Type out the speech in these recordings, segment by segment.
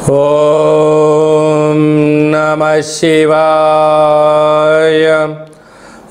ఓం నమః శివాయ.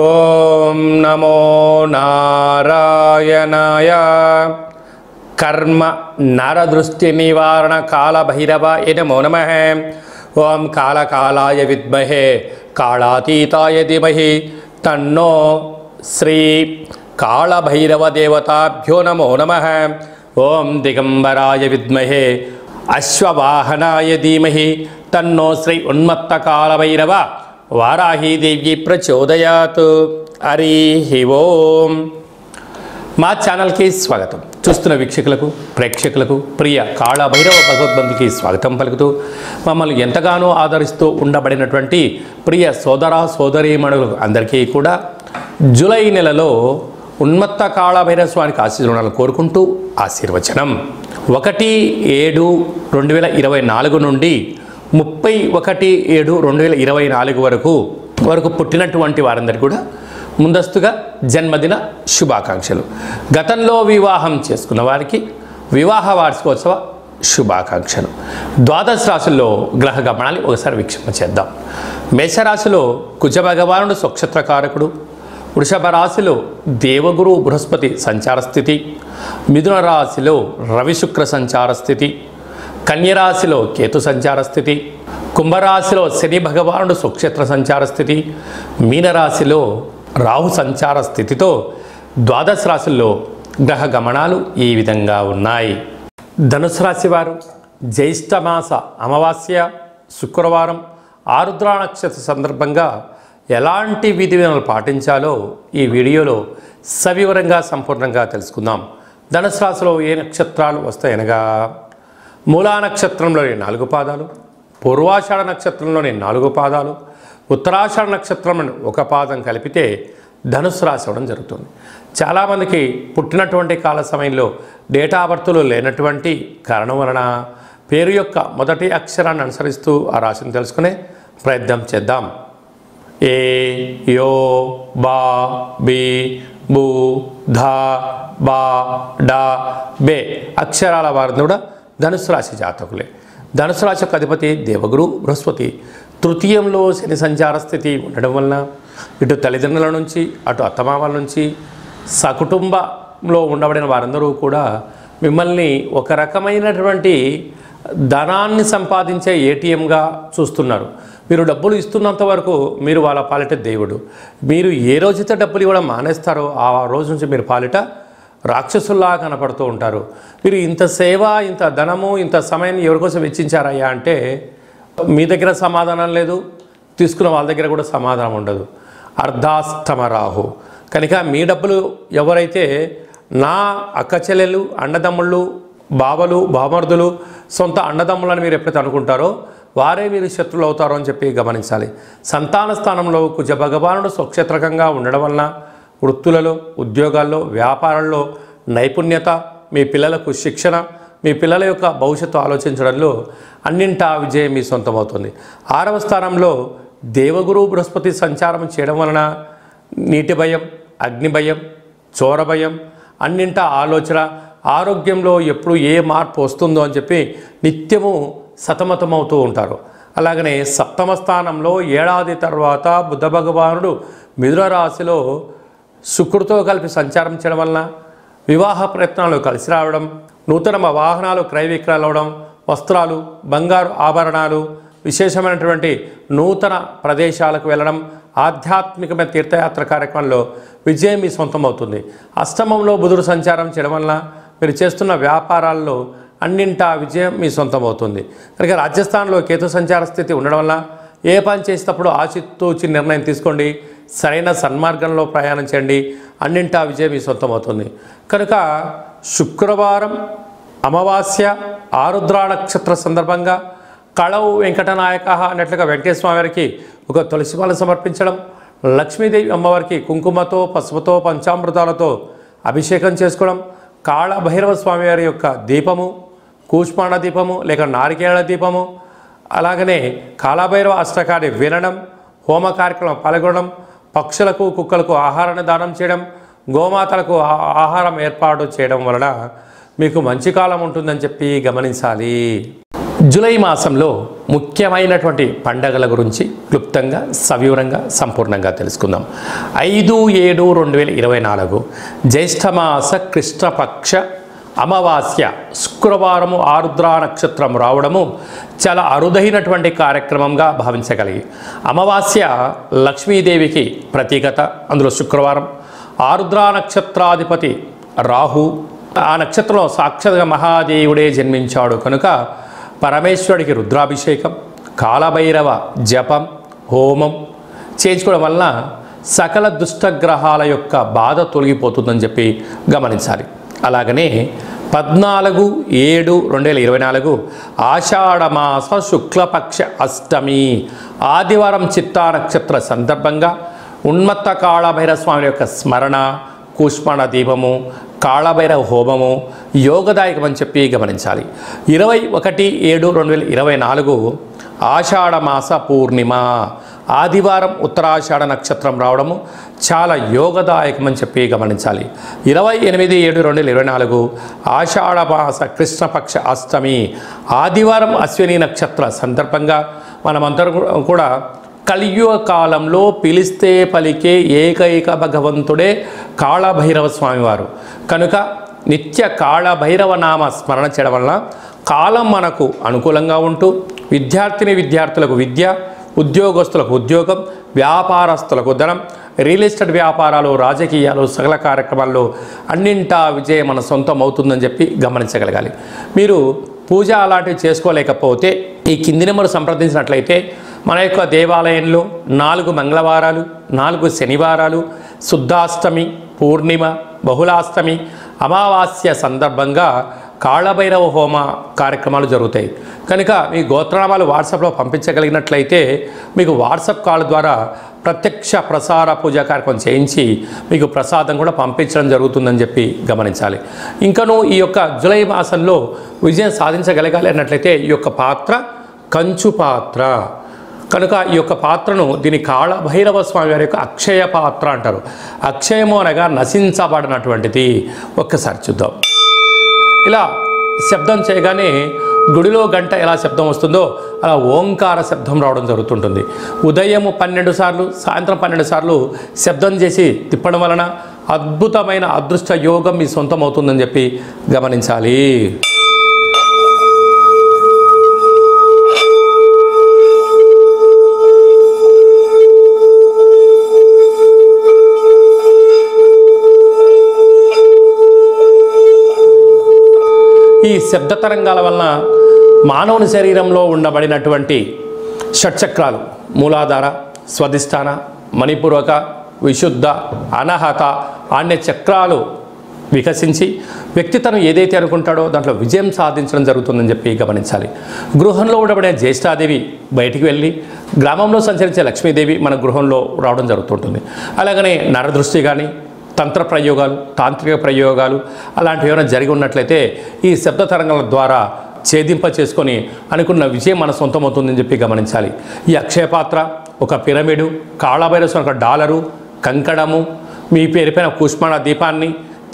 ఓం నమో నారాయణాయ. కర్మ నరదృష్టి నివారణ కాళభైరవాయ నమో నమః. ఓం కాళకాలాయ విద్మహే కాళాతీతాయ ధీమహి తన్నో శ్రీ కాళభైరవ దేవతాభ్యో నమో నమః. ఓం దిగంబరాయ విద్మహే అశ్వవాహనాయ ధీమహి తన్నో శ్రీ ఉన్మత్త కాళభైరవ వారాహీదేవి ప్రచోదయాత్. హరి ఓం. మా ఛానల్కి స్వాగతం. చూస్తున్న వీక్షకులకు ప్రేక్షకులకు ప్రియ కాళభైరవ భగవద్బంధుకి స్వాగతం పలుకుతూ మమ్మల్ని ఎంతగానో ఆదరిస్తూ ఉండబడినటువంటి ప్రియ సోదర సోదరీమణులకు అందరికీ కూడా జూలై నెలలో ఉన్మత్త కాళభైరవ స్వామికి ఆశీర్వాదాలు కోరుకుంటూ ఆశీర్వచనం. 1/7/2024 నుండి 31/7/2024 వరకు పుట్టినటువంటి వారందరికీ కూడా ముందస్తుగా జన్మదిన శుభాకాంక్షలు. గతంలో వివాహం చేసుకున్న వారికి వివాహ వార్షికోత్సవ శుభాకాంక్షలు. ద్వాదశ రాశుల్లో గ్రహ గమనాన్ని ఒకసారి వీక్షణ చేద్దాం. మేషరాశిలో కుజ భగవానుడు స్వక్షత్రకారకుడు. వృషభ రాశిలో దేవగురు బృహస్పతి సంచార స్థితి. మిథున రాశిలో రవి శుక్ర సంచార స్థితి. కన్యరాశిలో కేతు సంచార స్థితి. కుంభరాశిలో శని భగవానుడు స్వక్షేత్ర సంచార స్థితి. మీనరాశిలో రాహు సంచార స్థితితో ద్వాదశ రాశుల్లో గ్రహ గమనాలు ఈ విధంగా ఉన్నాయి. ధనుసు రాశి వారు జ్యేష్ఠమాస అమావాస్య శుక్రవారం ఆరుద్ర నక్షత్ర సందర్భంగా ఎలాంటి విధి విధానాలు పాటించాలో ఈ వీడియోలో సవివరంగా సంపూర్ణంగా తెలుసుకుందాం. ధనుసు రాశిలో ఏ నక్షత్రాలు వస్తాయనగా మూలా నక్షత్రంలోని 4 పాదాలు, పూర్వాషాఢ నక్షత్రంలోని 4 పాదాలు, ఉత్తరాషాఢ నక్షత్రంలోని 1 పాదం కలిపితే ధనుసు రాశి అవ్వడం జరుగుతుంది. చాలామందికి పుట్టినటువంటి కాల సమయంలో డేటా బర్త్లు లేనటువంటి కారణం వలన పేరు యొక్క మొదటి అక్షరాన్ని అనుసరిస్తూ ఆ రాశిని తెలుసుకునే ప్రయత్నం చేద్దాం. ఏ యో బా బి బు ధా బా డా బే అక్షరాల వారిని కూడా ధనుసు రాశి జాతకులే. ధనుసు రాశి యొక్క అధిపతి దేవగురు బృహస్పతి. తృతీయంలో శని సంచార స్థితి ఉండడం వలన ఇటు తల్లిదండ్రుల నుంచి అటు అత్తమామల నుంచి సకుటుంబంలో ఉండబడిన వారందరూ కూడా మిమ్మల్ని ఒక రకమైనటువంటి ధనాన్ని సంపాదించే ఏటీఎంగా చూస్తున్నారు. మీరు డబ్బులు ఇస్తున్నంత వరకు మీరు వాళ్ళ పాలిట దేవుడు. మీరు ఏ రోజైతే డబ్బులు ఇవ్వడం మానేస్తారో ఆ రోజు నుంచి మీరు పాలిట రాక్షసుల్లా కనపడుతూ ఉంటారు. మీరు ఇంత సేవ, ఇంత ధనము, ఇంత సమయాన్ని ఎవరికోసం వెచ్చించారయ్యా అంటే మీ దగ్గర సమాధానం లేదు, తీసుకున్న వాళ్ళ దగ్గర కూడా సమాధానం ఉండదు. అర్ధాస్తమ రాహు కనుక మీ డబ్బులు ఎవరైతే నా అక్క చెల్లెలు, అన్నదమ్ముళ్ళు, బావలు, బామర్దులు, సొంత అన్నదమ్ములని మీరు ఎప్పుడైతే అనుకుంటారో వారే మీరు శత్రులు అవుతారో అని చెప్పి గమనించాలి. సంతాన స్థానంలో కుజ భగవానుడు స్వక్షేత్రకంగా ఉండడం వలన వృత్తులలో, ఉద్యోగాల్లో, వ్యాపారంలో నైపుణ్యత, మీ పిల్లలకు శిక్షణ, మీ పిల్లల యొక్క భవిష్యత్తు ఆలోచించడంలో అన్నింటా విజయం మీ సొంతమవుతుంది. 6వ స్థానంలో దేవగురు బృహస్పతి సంచారం చేయడం వలన నీటి భయం, అగ్ని భయం, చోర భయం, అన్నింటా ఆలోచన, ఆరోగ్యంలో ఎప్పుడు ఏ మార్పు వస్తుందో అని చెప్పి నిత్యము సతమతమవుతూ ఉంటారు. అలాగనే 7వ స్థానంలో ఏడాది తర్వాత బుధ భగవానుడు మిథున రాశిలో శుక్రుడితో కలిపి సంచారం చేయడం వలన వివాహ ప్రయత్నాలు కలిసి రావడం, నూతన వాహనాలు క్రయ విక్రయాలు అవడం, వస్త్రాలు, బంగారు ఆభరణాలు, విశేషమైనటువంటి నూతన ప్రదేశాలకు వెళ్ళడం, ఆధ్యాత్మికమైన తీర్థయాత్ర కార్యక్రమంలో విజయం మీ సొంతం అవుతుంది. అష్టమంలో బుధుడు సంచారం చేయడం వలన మీరు చేస్తున్న వ్యాపారాల్లో అన్నింటా విజయం మీ సొంతం అవుతుంది. కనుక రాజస్థాన్లో కేతు సంచార స్థితి ఉండడం వల్ల ఏ పని చేసేటప్పుడు ఆచితూచి నిర్ణయం తీసుకోండి, సరైన సన్మార్గంలో ప్రయాణం చేయండి, అన్నింటా విజయం మీ సొంతం అవుతుంది. కనుక శుక్రవారం అమావాస్య ఆరుద్ర నక్షత్ర సందర్భంగా కళవు వెంకటనాయక అన్నట్లుగా వెంకటేశ్వర స్వామి వారికి ఒక తులసిమాలను సమర్పించడం, లక్ష్మీదేవి అమ్మవారికి కుంకుమతో, పసుపుతో, పంచామృతాలతో అభిషేకం చేసుకోవడం, కాళభైరవ స్వామి వారి యొక్క దీపము, కూష్మాండ దీపము లేక నారికేళ దీపము, అలాగనే కాళభైరవ అష్టకాన్ని వినడం, హోమ కార్యక్రమం పాల్గొనడం, పక్షులకు కుక్కలకు ఆహారాన్ని దానం చేయడం, గోమాతలకు ఆహారం ఏర్పాటు చేయడం వలన మీకు మంచి కాలం ఉంటుందని చెప్పి గమనించాలి. జూలై మాసంలో ముఖ్యమైనటువంటి పండగల గురించి క్లుప్తంగా సవివరంగా సంపూర్ణంగా తెలుసుకుందాం. 5/7/2024 జ్యేష్ఠమాస కృష్ణపక్ష అమావాస్య శుక్రవారము ఆరుద్రా నక్షత్రం రావడము చాలా అరుదైనటువంటి కార్యక్రమంగా భావించగలిగి, అమావాస్య లక్ష్మీదేవికి ప్రతీకత. అందులో శుక్రవారం ఆరుద్రా నక్షత్రాధిపతి రాహు, ఆ నక్షత్రంలో సాక్షాత్గా మహాదేవుడే జన్మించాడు కనుక పరమేశ్వరుడికి రుద్రాభిషేకం, కాలభైరవ జపం, హోమం చేయించుకోవడం వలన సకల దుష్టగ్రహాల యొక్క బాధ తొలగిపోతుందని చెప్పి గమనించాలి. అలాగనే 14/7/2024 ఆషాఢమాస శుక్లపక్ష అష్టమి ఆదివారం చిత్తా నక్షత్ర సందర్భంగా ఉన్మత్త కాళభైరవ స్వామి యొక్క స్మరణ, కూష్మాణ దీపము, కాళభైరవ హోమము యోగదాయకమని చెప్పి గమనించాలి. 21/7/2024 ఆషాఢమాస పూర్ణిమ ఆదివారం ఉత్తరాషాఢ నక్షత్రం రావడము చాలా యోగదాయకమని చెప్పి గమనించాలి. 28/7/2024 ఆషాఢమాస కృష్ణపక్ష అష్టమి ఆదివారం అశ్విని నక్షత్ర సందర్భంగా మనమందరం కూడా కలియుగ కాలంలో పిలిస్తే పలికే ఏకైక భగవంతుడే కాళభైరవ స్వామివారు కనుక నిత్య కాళభైరవ నామ స్మరణ చేయడం వలన కాలం మనకు అనుకూలంగా ఉంటూ విద్యార్థులకు విద్య, ఉద్యోగస్తులకు ఉద్యోగం, వ్యాపారస్తులకు ధనం, రియల్ ఎస్టేట్ వ్యాపారాలు, రాజకీయాలు, సకల కార్యక్రమాల్లో అన్నింటా విజయం మన సొంతం అవుతుందని చెప్పి గమనించగలగాలి. మీరు పూజ అలాంటివి చేసుకోలేకపోతే ఈ కింది నెంబరు సంప్రదించినట్లయితే మన యొక్క దేవాలయంలో 4 మంగళవారాలు, 4 శనివారాలు, శుద్ధాష్టమి, పూర్ణిమ, బహుళాష్టమి, అమావాస్య సందర్భంగా కాళభైరవ హోమ కార్యక్రమాలు జరుగుతాయి. కనుక మీ గోత్రనామాలు వాట్సాప్లో పంపించగలిగినట్లయితే మీకు వాట్సాప్ కాల్ ద్వారా ప్రత్యక్ష ప్రసార పూజా కార్యక్రమం చేయించి మీకు ప్రసాదం కూడా పంపించడం జరుగుతుందని చెప్పి గమనించాలి. ఇంకనూ ఈ యొక్క జూలై మాసంలో విజయం సాధించగలగాలి అన్నట్లయితే ఈ యొక్క పాత్ర కంచు పాత్ర కనుక ఈ యొక్క పాత్రను దీని కాళభైరవ స్వామి వారి యొక్క అక్షయ పాత్ర అంటారు. అక్షయము అనగా నశించబడినటువంటిది. ఒక్కసారి చూద్దాం. ఇలా శబ్దం చేయగానే గుడిలో గంట ఎలా శబ్దం వస్తుందో అలా ఓంకార శబ్దం రావడం జరుగుతుంటుంది. ఉదయం 12 సార్లు, సాయంత్రం 12 సార్లు శబ్దం చేసి తిప్పడం వలన అద్భుతమైన అదృష్ట యోగం మీ సొంతం అవుతుందని చెప్పి గమనించాలి. ఈ శబ్ద తరంగాల వలన మానవుని శరీరంలో ఉండబడినటువంటి షట్చక్రాలు మూలాధార, స్వధిష్టాన, మణిపూర్వక, విశుద్ధ, అనహత అనే చక్రాలు వికసించి వ్యక్తి తను ఏదైతే అనుకుంటాడో దాంట్లో విజయం సాధించడం జరుగుతుందని చెప్పి గమనించాలి. గృహంలో ఉండబడే జ్యేష్ఠాదేవి బయటికి వెళ్ళి గ్రామంలో సంచరించే లక్ష్మీదేవి మన గృహంలో రావడం జరుగుతుంటుంది. అలాగనే నరదృష్టి కానీ, తంత్ర ప్రయోగాలు, తాంత్రిక ప్రయోగాలు అలాంటివి ఏమైనా జరిగి ఉన్నట్లయితే ఈ శబ్ద తరంగాల ద్వారా ఛేదింప చేసుకొని అనుకున్న విజయం మన సొంతమవుతుందని చెప్పి గమనించాలి. ఈ అక్షయ పాత్ర, ఒక పిరమిడు, కాళభైరవ ఒక డాలరు, కంకణము, మీ పేరుపైన కూష్మాణ దీపాన్ని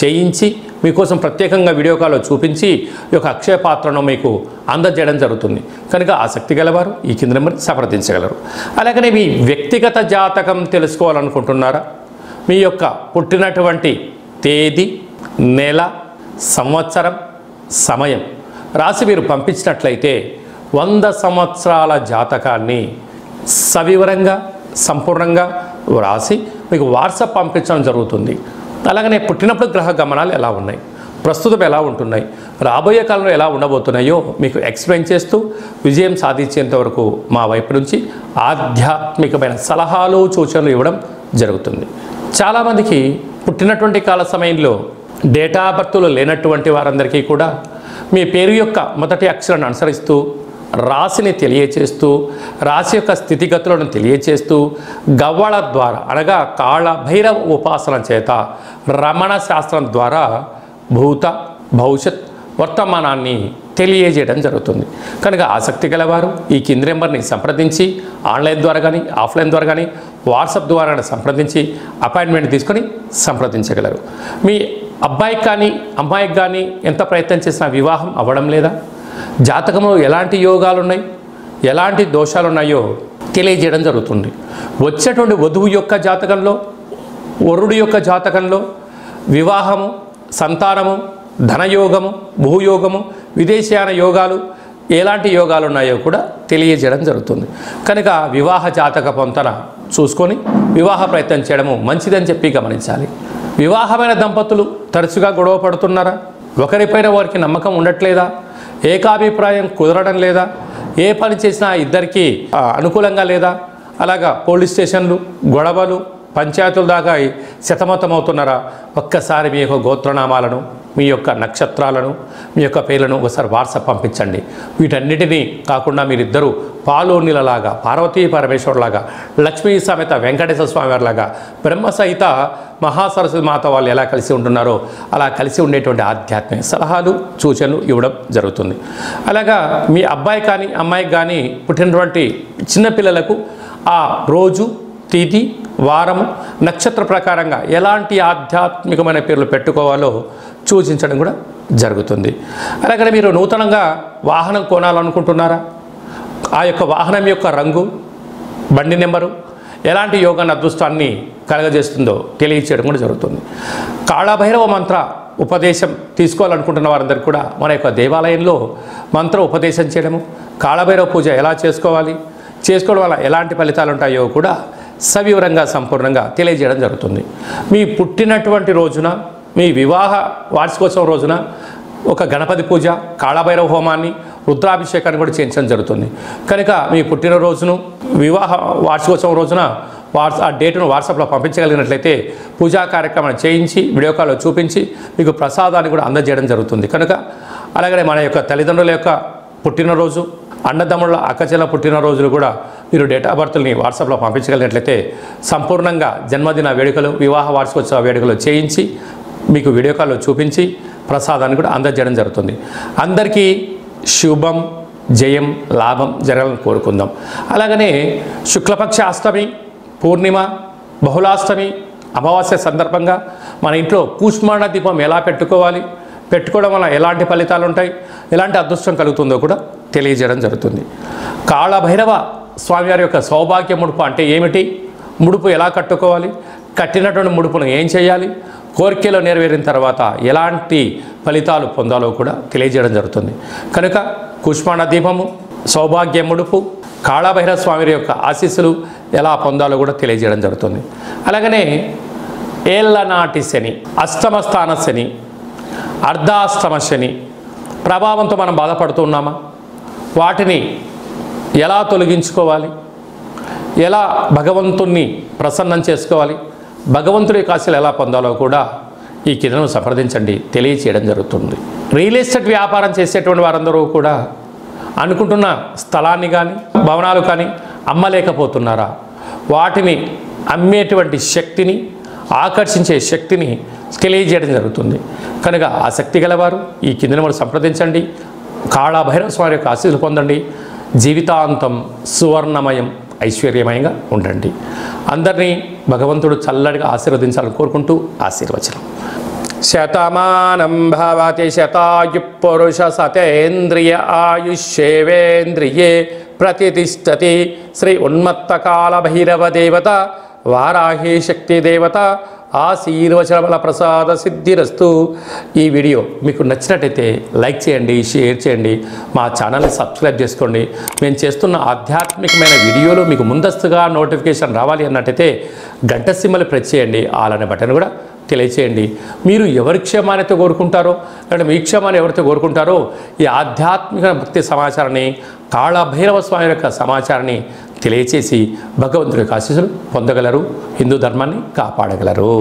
చేయించి మీకోసం ప్రత్యేకంగా వీడియో కాల్లో చూపించి ఈ యొక్క అక్షయ పాత్రను మీకు అందజేయడం జరుగుతుంది. కనుక ఆసక్తి గలవారు ఈ కింద నెంబర్ సంప్రదించగలరు. అలాగనే మీ వ్యక్తిగత జాతకం తెలుసుకోవాలనుకుంటున్నారా? మీ యొక్క పుట్టినటువంటి తేదీ, నెల, సంవత్సరం, సమయం రాసి మీరు పంపించినట్లయితే 100 సంవత్సరాల జాతకాన్ని సవివరంగా సంపూర్ణంగా రాసి మీకు వాట్సాప్ పంపించడం జరుగుతుంది. అలాగనే పుట్టినప్పుడు గ్రహ గమనాలు ఎలా ఉన్నాయి, ప్రస్తుతం ఎలా ఉంటున్నాయి, రాబోయే కాలంలో ఎలా ఉండబోతున్నాయో మీకు ఎక్స్ప్లెయిన్ చేస్తూ విజయం సాధించేంత వరకు మా వైపు నుంచి ఆధ్యాత్మికమైన సలహాలు, సూచనలు ఇవ్వడం జరుగుతుంది. చాలామందికి పుట్టినటువంటి కాల సమయంలో డేటా బర్త్లు లేనటువంటి వారందరికీ కూడా మీ పేరు యొక్క మొదటి అక్షరాన్ని అనుసరిస్తూ రాశిని తెలియచేస్తూ రాశి యొక్క స్థితిగతులను తెలియచేస్తూ గవ్వళ ద్వారా అనగా కాళభైరవ ఉపాసన చేత రమణ శాస్త్రం ద్వారా భూత, భవిష్యత్, వర్తమానాన్ని తెలియజేయడం జరుగుతుంది. కనుక ఆసక్తి గలవారు ఈ కింది నెంబర్ని సంప్రదించి ఆన్లైన్ ద్వారా కానీ, ఆఫ్లైన్ ద్వారా కానీ, వాట్సాప్ ద్వారా సంప్రదించి అపాయింట్మెంట్ తీసుకొని సంప్రదించగలరు. మీ అబ్బాయికి కానీ అమ్మాయికి కానీ ఎంత ప్రయత్నం చేసినా వివాహం అవ్వడం లేదా? జాతకంలో ఎలాంటి యోగాలు ఉన్నాయి, ఎలాంటి దోషాలు ఉన్నాయో తెలియజేయడం జరుగుతుంది. వచ్చేటువంటి వధువు యొక్క జాతకంలో, వరుడు యొక్క జాతకంలో వివాహము, సంతానము, ధనయోగము, భూయోగము, విదేశీయాన యోగాలు, ఎలాంటి యోగాలు ఉన్నాయో కూడా తెలియజేయడం జరుగుతుంది. కనుక వివాహ జాతక పొంతన చూసుకొని వివాహ ప్రయత్నం చేయడము మంచిదని చెప్పి గమనించాలి. వివాహమైన దంపతులు తరచుగా గొడవ పడుతున్నారా? ఒకరిపైన వారికి నమ్మకం ఉండట్లేదా? ఏకాభిప్రాయం కుదరడం లేదా? ఏ పని చేసినా ఇద్దరికీ అనుకూలంగా లేదా? అలాగా పోలీస్ స్టేషన్లు, గొడవలు, పంచాయతీల దాకా శతమతమవుతున్నారా? ఒక్కసారి మీ యొక్క గోత్రనామాలను, మీ యొక్క నక్షత్రాలను, మీ యొక్క పేర్లను ఒకసారి వాట్సాప్ పంపించండి. వీటన్నిటినీ కాకుండా మీరిద్దరూ పాలు నీళ్ళలాగా, పార్వతీ పరమేశ్వరులాగా, లక్ష్మీ సమేత వెంకటేశ్వర స్వామి వారిలాగా, బ్రహ్మ సహిత మహాసరస్వతి మాత వాళ్ళు ఎలా కలిసి ఉంటున్నారో అలా కలిసి ఉండేటువంటి ఆధ్యాత్మిక సలహాలు, సూచనలు ఇవ్వడం జరుగుతుంది. అలాగా మీ అబ్బాయి కానీ అమ్మాయికి కానీ పుట్టినటువంటి చిన్నపిల్లలకు ఆ రోజు, తిథి, వారము, నక్షత్ర ప్రకారంగా ఎలాంటి ఆధ్యాత్మికమైన పేర్లు పెట్టుకోవాలో సూచించడం కూడా జరుగుతుంది. అలాగే మీరు నూతనంగా వాహనం కొనాలనుకుంటున్నారా? ఆ యొక్క వాహనం యొక్క రంగు, బండి నెంబరు ఎలాంటి యోగాన్ని, అదృష్టాన్ని కలగజేస్తుందో తెలియచేయడం కూడా జరుగుతుంది. కాళభైరవ మంత్ర ఉపదేశం తీసుకోవాలనుకుంటున్న వారందరికీ కూడా మన యొక్క దేవాలయంలో మంత్ర ఉపదేశం చేయడము, కాళభైరవ పూజ ఎలా చేసుకోవాలి, చేసుకోవడం వల్ల ఎలాంటి ఫలితాలు ఉంటాయో కూడా సవివరంగా సంపూర్ణంగా తెలియజేయడం జరుగుతుంది. మీ పుట్టినటువంటి రోజున, మీ వివాహ వార్షికోత్సవం రోజున ఒక గణపతి పూజ, కాళభైరవ హోమాన్ని, రుద్రాభిషేకాన్ని కూడా చేయించడం జరుగుతుంది. కనుక మీ పుట్టినరోజును, వివాహ వార్షికోత్సవం రోజున ఆ డేటును వాట్సాప్లో పంపించగలిగినట్లయితే పూజా కార్యక్రమాన్ని చేయించి వీడియో కాల్లో చూపించి మీకు ప్రసాదాన్ని కూడా అందజేయడం జరుగుతుంది. కనుక అలాగే మన యొక్క తల్లిదండ్రుల యొక్క పుట్టినరోజు, అన్నదమ్ముల అక్కచెల్ల పుట్టినరోజులు కూడా మీరు డేట్ ఆఫ్ బర్త్ని వాట్సాప్లో పంపించగలిగినట్లయితే సంపూర్ణంగా జన్మదిన వేడుకలు, వివాహ వార్షికోత్సవ వేడుకలు చేయించి మీకు వీడియో కాల్లో చూపించి ప్రసాదాన్ని కూడా అందజేయడం జరుగుతుంది. అందరికీ శుభం, జయం, లాభం జరగాలని కోరుకుందాం. అలాగనే శుక్లపక్ష అష్టమి, పూర్ణిమ, బహుళాష్టమి, అమావాస్య సందర్భంగా మన ఇంట్లో కూష్మాండ దీపం ఎలా పెట్టుకోవాలి, పెట్టుకోవడం వల్ల ఎలాంటి ఫలితాలు ఉంటాయి, ఎలాంటి అదృష్టం కలుగుతుందో కూడా తెలియజేయడం జరుగుతుంది. కాళభైరవ స్వామివారి యొక్క సౌభాగ్య ముడుపు అంటే ఏమిటి, ముడుపు ఎలా కట్టుకోవాలి, కట్టినటువంటి ముడుపును ఏం చేయాలి, కోరికలు నెరవేరిన తర్వాత ఎలాంటి ఫలితాలు పొందాలో కూడా తెలియజేయడం జరుగుతుంది. కనుక కూష్మాండ దీపము, సౌభాగ్య ముడుపు, కాళభైరవ స్వామి యొక్క ఆశీస్సులు ఎలా పొందాలో కూడా తెలియజేయడం జరుగుతుంది. అలాగనే ఏళ్ళనాటి శని, అష్టమ స్థాన శని, అర్ధాష్టమ శని ప్రభావంతో మనం బాధపడుతున్నామా, వాటిని ఎలా తొలగించుకోవాలి, ఎలా భగవంతుణ్ణి ప్రసన్నం చేసుకోవాలి, భగవంతుడి కాశీలు ఎలా పొందాలో కూడా ఈ కిందను సంప్రదించండి, తెలియచేయడం జరుగుతుంది. రియల్ ఎస్టేట్ వ్యాపారం చేసేటువంటి వారందరూ కూడా అనుకుంటున్న స్థలాన్ని కానీ భవనాలు కానీ అమ్మలేకపోతున్నారా, వాటిని అమ్మేటువంటి శక్తిని, ఆకర్షించే శక్తిని తెలియజేయడం జరుగుతుంది. కనుక ఆసక్తి గలవారు ఈ కిందను మనం సంప్రదించండి, కాళభైరవ స్వామి యొక్క ఆశీస్సులు పొందండి, జీవితాంతం సువర్ణమయం, ఐశ్వర్యమయంగా ఉండండి. అందరినీ భగవంతుడు చల్లడిగా ఆశీర్వదించాలని కోరుకుంటూ ఆశీర్వచనం. శతమానం భవతి శతాయు పురుష సతేంద్రియ ఆయుష్యేవేంద్రియే ప్రతిష్టతి. శ్రీ ఉన్మత్త కాళభైరవ దేవత, వారాహి శక్తి దేవత ఆశీర్వచనముల ప్రసాద సిద్ధిరస్తు. ఈ వీడియో మీకు నచ్చినట్టయితే లైక్ చేయండి, షేర్ చేయండి, మా ఛానల్ని సబ్స్క్రైబ్ చేసుకోండి. మేము చేస్తున్న ఆధ్యాత్మికమైన వీడియోలు మీకు ముందస్తుగా నోటిఫికేషన్ రావాలి అన్నట్టయితే గంట సింబల్ ప్రెస్ చేయండి, ఆల్ అనే బటన్ కూడా తెలియచేయండి. మీరు ఎవరి క్షేమాన్ని కోరుకుంటారో, లేదంటే మీ క్షేమాన్ని ఎవరితో కోరుకుంటారో ఈ ఆధ్యాత్మిక భక్తి సమాచారాన్ని, కాళభైరవ స్వామి యొక్క సమాచారాన్ని తెలియచేసి భగవంతుడి యొక్క ఆశీస్సులు పొందగలరు, హిందూ ధర్మాన్ని కాపాడగలరు.